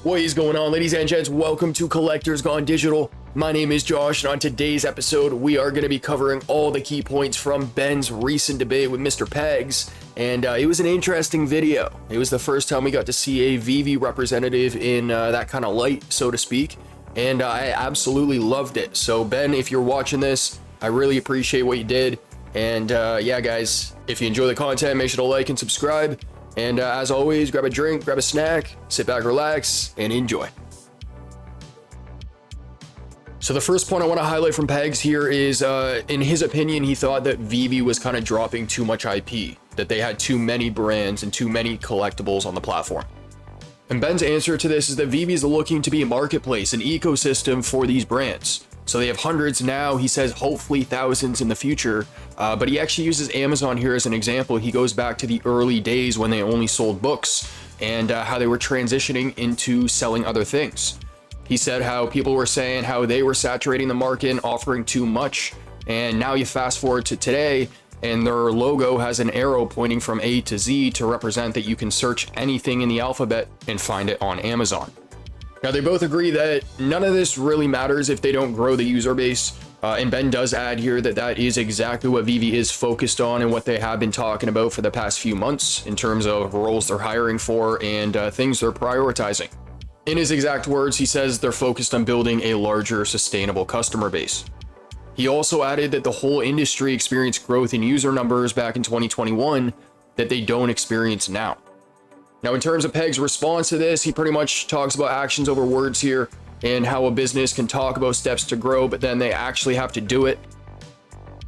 What is going on, ladies and gents? Welcome to Collectors Gone Digital. My name is Josh, and on today's episode, we are going to be covering all the key points from Ben's recent debate with Mr. Pegs, and it was an interesting video. It was the first time we got to see a VeVe representative in that kind of light, so to speak, and I absolutely loved it. So Ben, if you're watching this, I really appreciate what you did, and yeah guys, if you enjoy the content, make sure to like and subscribe. And as always, grab a drink, grab a snack, sit back, relax, and enjoy. So the first point I want to highlight from Pegs here is, in his opinion, he thought that VeVe was kind of dropping too much IP, that they had too many brands and too many collectibles on the platform. And Ben's answer to this is that VeVe is looking to be a marketplace, an ecosystem for these brands. So they have hundreds now, he says hopefully thousands in the future, but he actually uses Amazon here as an example. He goes back to the early days when they only sold books and how they were transitioning into selling other things. He said how people were saying how they were saturating the market and offering too much, and now you fast forward to today and their logo has an arrow pointing from A to Z to represent that you can search anything in the alphabet and find it on Amazon. Now, they both agree that none of this really matters if they don't grow the user base. And Ben does add here that that is exactly what VeVe is focused on and what they have been talking about for the past few months in terms of roles they're hiring for and things they're prioritizing. In his exact words, he says they're focused on building a larger, sustainable customer base. He also added that the whole industry experienced growth in user numbers back in 2021 that they don't experience now. Now, in terms of Peg's response to this, he pretty much talks about actions over words here and how a business can talk about steps to grow, but then they actually have to do it.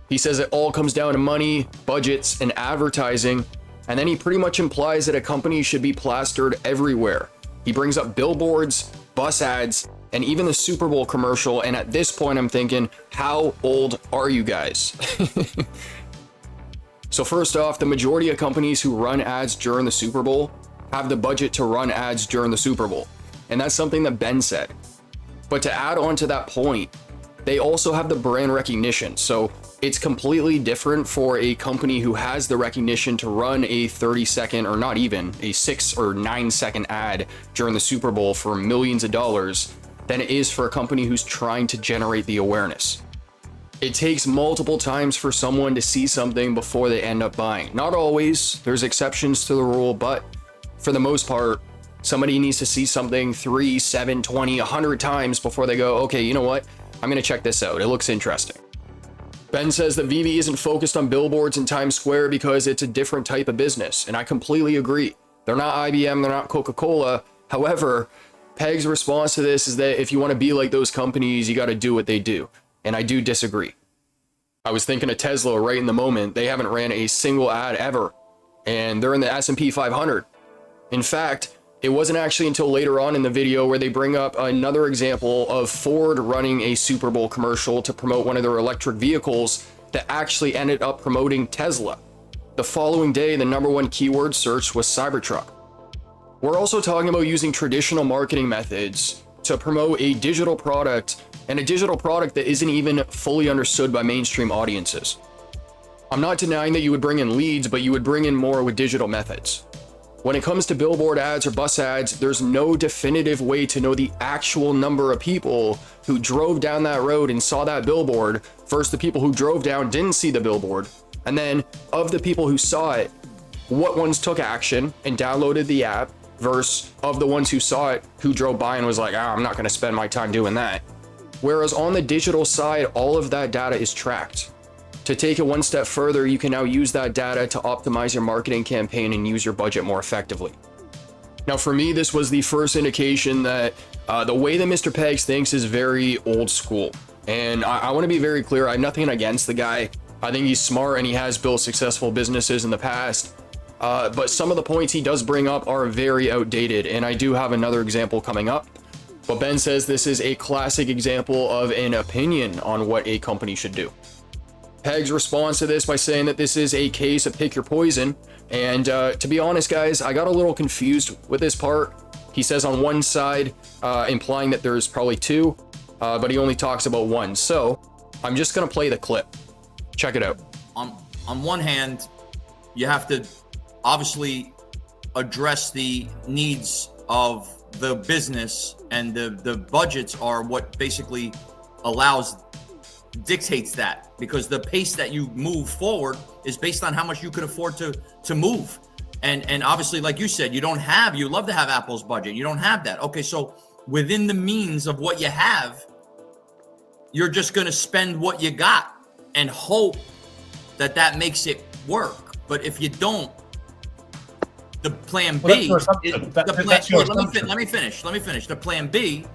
He says it all comes down to money, budgets, and advertising, and then he pretty much implies that a company should be plastered everywhere. He brings up billboards, bus ads, and even the Super Bowl commercial, and at this point I'm thinking, how old are you guys? So first off, the majority of companies who run ads during the Super Bowl have the budget to run ads during the Super Bowl. And that's something that Ben said. But to add on to that point, they also have the brand recognition. So it's completely different for a company who has the recognition to run a 30-second, or not even, a 6 or 9-second ad during the Super Bowl for millions of dollars than it is for a company who's trying to generate the awareness. It takes multiple times for someone to see something before they end up buying. Not always, there's exceptions to the rule, but for the most part, somebody needs to see something 3, 7, 20, 100 times before they go, okay, you know what? I'm gonna check this out. It looks interesting. Ben says that VeVe isn't focused on billboards in Times Square because it's a different type of business, and I completely agree. They're not IBM, they're not Coca-Cola. However, Peg's response to this is that if you want to be like those companies, you got to do what they do, and I do disagree. I was thinking of Tesla right in the moment. They haven't ran a single ad ever, and they're in the S&P 500. In fact, it wasn't actually until later on in the video where they bring up another example of Ford running a Super Bowl commercial to promote one of their electric vehicles that actually ended up promoting Tesla. The following day, the #1 keyword search was Cybertruck. We're also talking about using traditional marketing methods to promote a digital product, and a digital product that isn't even fully understood by mainstream audiences. I'm not denying that you would bring in leads, but you would bring in more with digital methods. When it comes to billboard ads or bus ads, there's no definitive way to know the actual number of people who drove down that road and saw that billboard. First, the people who drove down didn't see the billboard. And then of the people who saw it, what ones took action and downloaded the app versus of the ones who saw it, who drove by and was like, I'm not gonna spend my time doing that. Whereas on the digital side, all of that data is tracked. To take it one step further, you can now use that data to optimize your marketing campaign and use your budget more effectively. Now, for me, this was the first indication that the way that Mr. Pegs thinks is very old school. And I want to be very clear, I have nothing against the guy. I think he's smart and he has built successful businesses in the past. But some of the points he does bring up are very outdated, and I do have another example coming up. But Ben says this is a classic example of an opinion on what a company should do. Pegs responds to this by saying that this is a case of pick your poison. And to be honest, guys, I got a little confused with this part. He says on one side, implying that there's probably two, but he only talks about one. So I'm just gonna play the clip. Check it out. On one hand, you have to obviously address the needs of the business, and the budgets are what basically dictates that, because the pace that you move forward is based on how much you can afford to move. And obviously, like you said, you love to have Apple's budget. You don't have that. Okay, so within the means of what you have, you're just going to spend what you got and hope that makes it work. But if you don't, the plan B let me finish. The plan B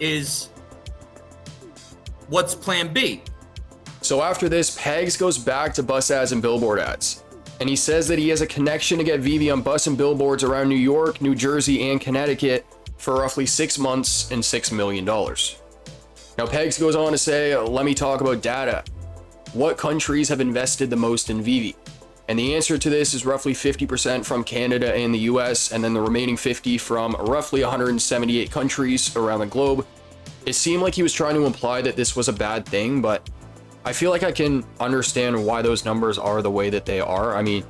is, what's plan B? So after this, Pegs goes back to bus ads and billboard ads. And he says that he has a connection to get VeVe on bus and billboards around New York, New Jersey, and Connecticut for roughly 6 months and $6 million. Now, Pegs goes on to say, let me talk about data. What countries have invested the most in VeVe? And the answer to this is roughly 50% from Canada and the US, and then the remaining 50 from roughly 178 countries around the globe. It seemed like he was trying to imply that this was a bad thing, but I feel like I can understand why those numbers are the way that they are. I mean,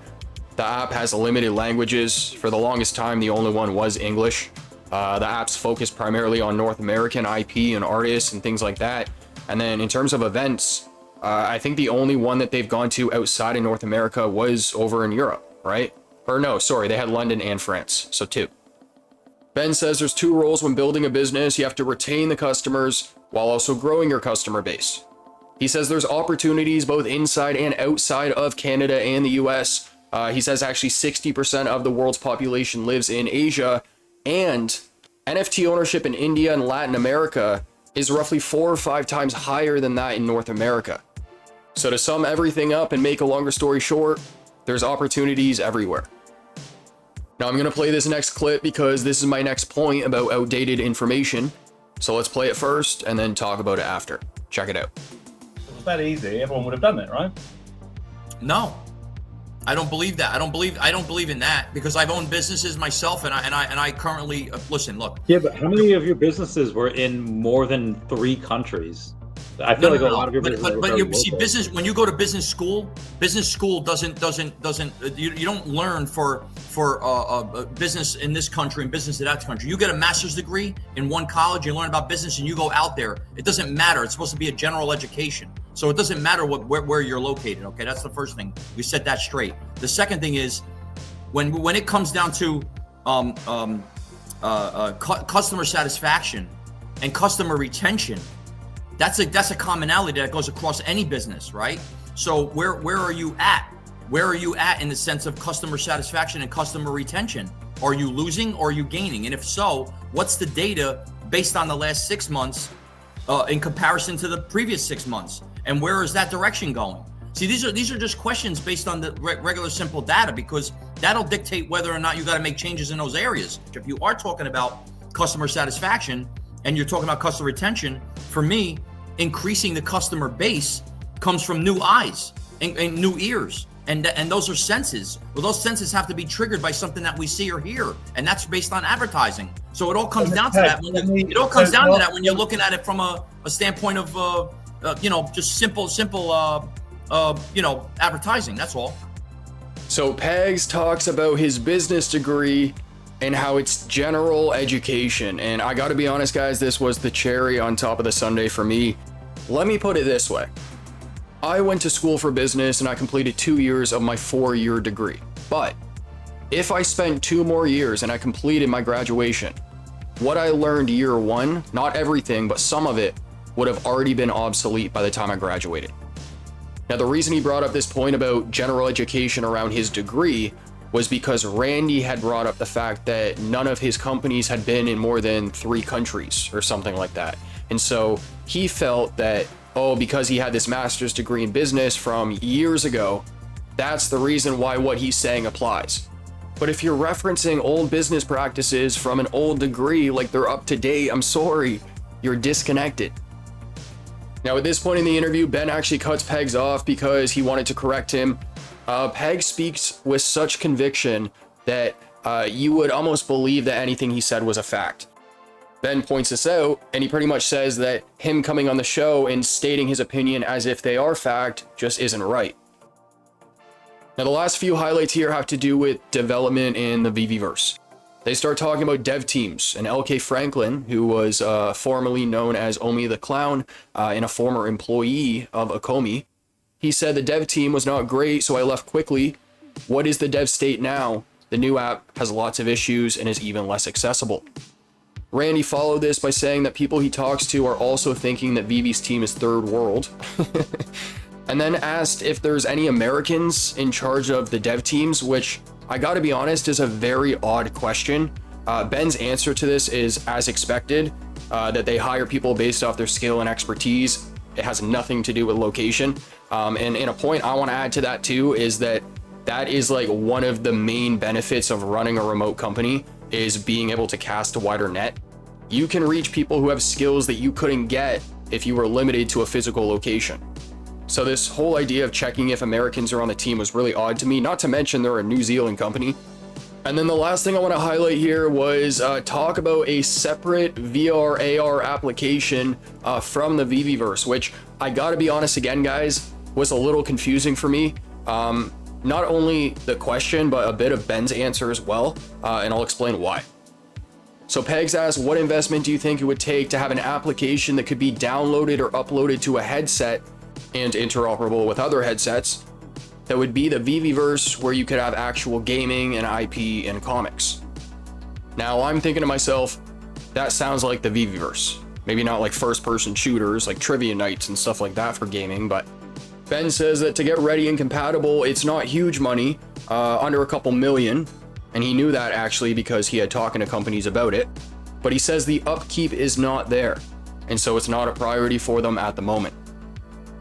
the app has limited languages. For the longest time, the only one was English. The app's focused primarily on North American IP and artists and things like that. And then in terms of events, I think the only one that they've gone to outside of North America was over in Europe, right? Or no, sorry, they had London and France, so 2. Ben says there's 2 roles when building a business. You have to retain the customers while also growing your customer base. He says there's opportunities both inside and outside of Canada and the US. He says actually 60% of the world's population lives in Asia, and NFT ownership in India and Latin America is roughly 4 or 5 times higher than that in North America. So to sum everything up and make a longer story short, there's opportunities everywhere. Now I'm going to play this next clip because this is my next point about outdated information. So let's play it first and then talk about it after. Check it out. If it was that easy, everyone would have done it, right? No, I don't believe that. I don't believe in that, because I've owned businesses myself, and I currently listen. Look. Yeah, but how many of your businesses were in more than 3 countries? I feel a lot of your businesses. But you see, business, when you go to business school doesn't you don't learn for business in this country and business in that country. You get a master's degree in one college, you learn about business, and you go out there. It doesn't matter. It's supposed to be a general education, so it doesn't matter where you're located. Okay, that's the first thing. We set that straight. The second thing is, when it comes down to customer satisfaction and customer retention, that's a commonality that goes across any business, right? So where are you at? Where are you at in the sense of customer satisfaction and customer retention? Are you losing or are you gaining? And if so, what's the data based on the last 6 months in comparison to the previous 6 months? And where is that direction going? See, these are just questions based on the regular simple data, because that'll dictate whether or not you got to make changes in those areas. If you are talking about customer satisfaction and you're talking about customer retention, for me, increasing the customer base comes from new eyes and new ears. And those are senses. Well, those senses have to be triggered by something that we see or hear, and that's based on advertising. So it all comes down to that. When you're looking at it from a standpoint of just simple advertising. That's all. So Pegs talks about his business degree and how it's general education. And I gotta be honest, guys, this was the cherry on top of the sundae for me. Let me put it this way. I went to school for business and I completed 2 years of my 4-year degree. But if I spent 2 more years and I completed my graduation, what I learned year 1, not everything, but some of it, would have already been obsolete by the time I graduated. Now, the reason he brought up this point about general education around his degree was because Randy had brought up the fact that none of his companies had been in more than 3 countries or something like that. And so he felt that, because he had this master's degree in business from years ago, that's the reason why what he's saying applies. But if you're referencing old business practices from an old degree like they're up to date, I'm sorry, you're disconnected. Now, at this point in the interview, Ben actually cuts Pegs off because he wanted to correct him. Peg speaks with such conviction that you would almost believe that anything he said was a fact. Ben points this out, and he pretty much says that him coming on the show and stating his opinion as if they are fact just isn't right. Now, the last few highlights here have to do with development in the VeVeverse. They start talking about dev teams, and LK Franklin, who was formerly known as Omi the Clown and a former employee of 𝗕𝗵𝗵, he said the dev team was not great, so I left quickly. What is the dev state now? The new app has lots of issues and is even less accessible. Randy followed this by saying that people he talks to are also thinking that VeVe's team is third world. And then asked if there's any Americans in charge of the dev teams, which I gotta be honest is a very odd question. Ben's answer to this is as expected, that they hire people based off their skill and expertise. It has nothing to do with location. And in a point I want to add to that too is that is like one of the main benefits of running a remote company is being able to cast a wider net. You can reach people who have skills that you couldn't get if you were limited to a physical location. So this whole idea of checking if Americans are on the team was really odd to me, not to mention they're a New Zealand company. And then the last thing I want to highlight here was talk about a separate VR AR application from the VeVeverse, which I gotta be honest again, guys, was a little confusing for me. Not only the question, but a bit of Ben's answer as well, and I'll explain why. So Pegs asks, what investment do you think it would take to have an application that could be downloaded or uploaded to a headset and interoperable with other headsets that would be the VeVeverse, where you could have actual gaming and IP and comics? Now I'm thinking to myself, that sounds like the VeVeverse. Maybe not like first-person shooters like trivia nights and stuff like that for gaming, but Ben says that to get ready and compatible, it's not huge money, under a couple million, and he knew that actually because he had talking to companies about it, but he says the upkeep is not there, and so it's not a priority for them at the moment.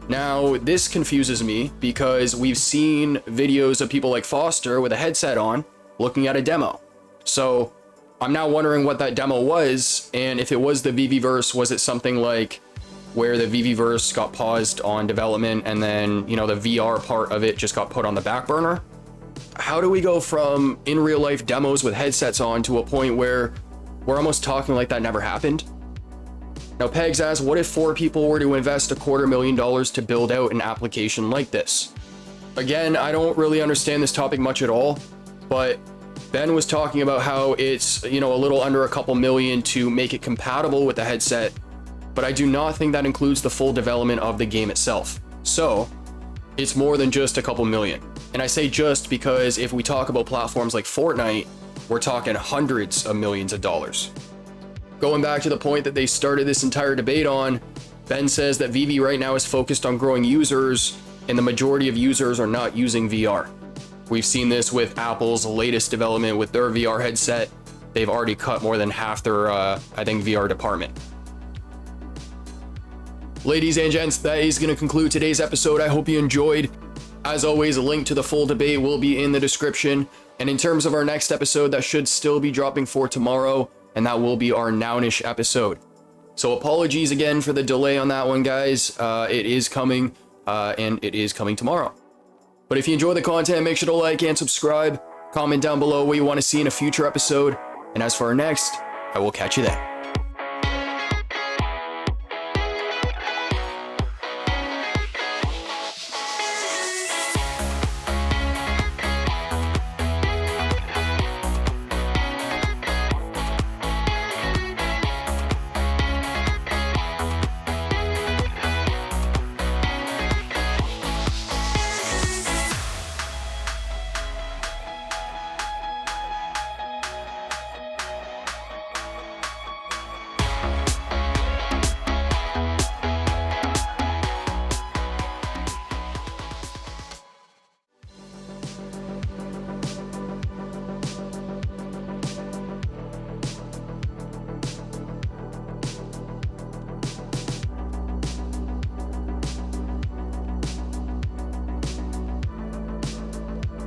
Now, this confuses me because we've seen videos of people like Foster with a headset on looking at a demo. So I'm now wondering what that demo was, and if it was the VeVeverse, was it something like where the VeVeverse got paused on development and then, you know, the VR part of it just got put on the back burner? How do we go from in real life demos with headsets on to a point where we're almost talking like that never happened? Now Pegs asks, what if 4 people were to invest $250,000 to build out an application like this? Again, I don't really understand this topic much at all, but Ben was talking about how it's, you know, a little under a couple million to make it compatible with the headset, but I do not think that includes the full development of the game itself. So it's more than just a couple million. And I say just because if we talk about platforms like Fortnite, we're talking hundreds of millions of dollars. Going back to the point that they started this entire debate on, Ben says that VeVe right now is focused on growing users, and the majority of users are not using VR. We've seen this with Apple's latest development with their VR headset. They've already cut more than half their, I think, VR department. Ladies and gents, that is going to conclude today's episode. I hope you enjoyed. As always, a link to the full debate will be in the description. And in terms of our next episode, that should still be dropping for tomorrow, and that will be our Nounish episode. So apologies again for the delay on that one, guys. It is coming, and it is coming tomorrow. But if you enjoy the content, make sure to like and subscribe. Comment down below what you want to see in a future episode. And as for our next, I will catch you then.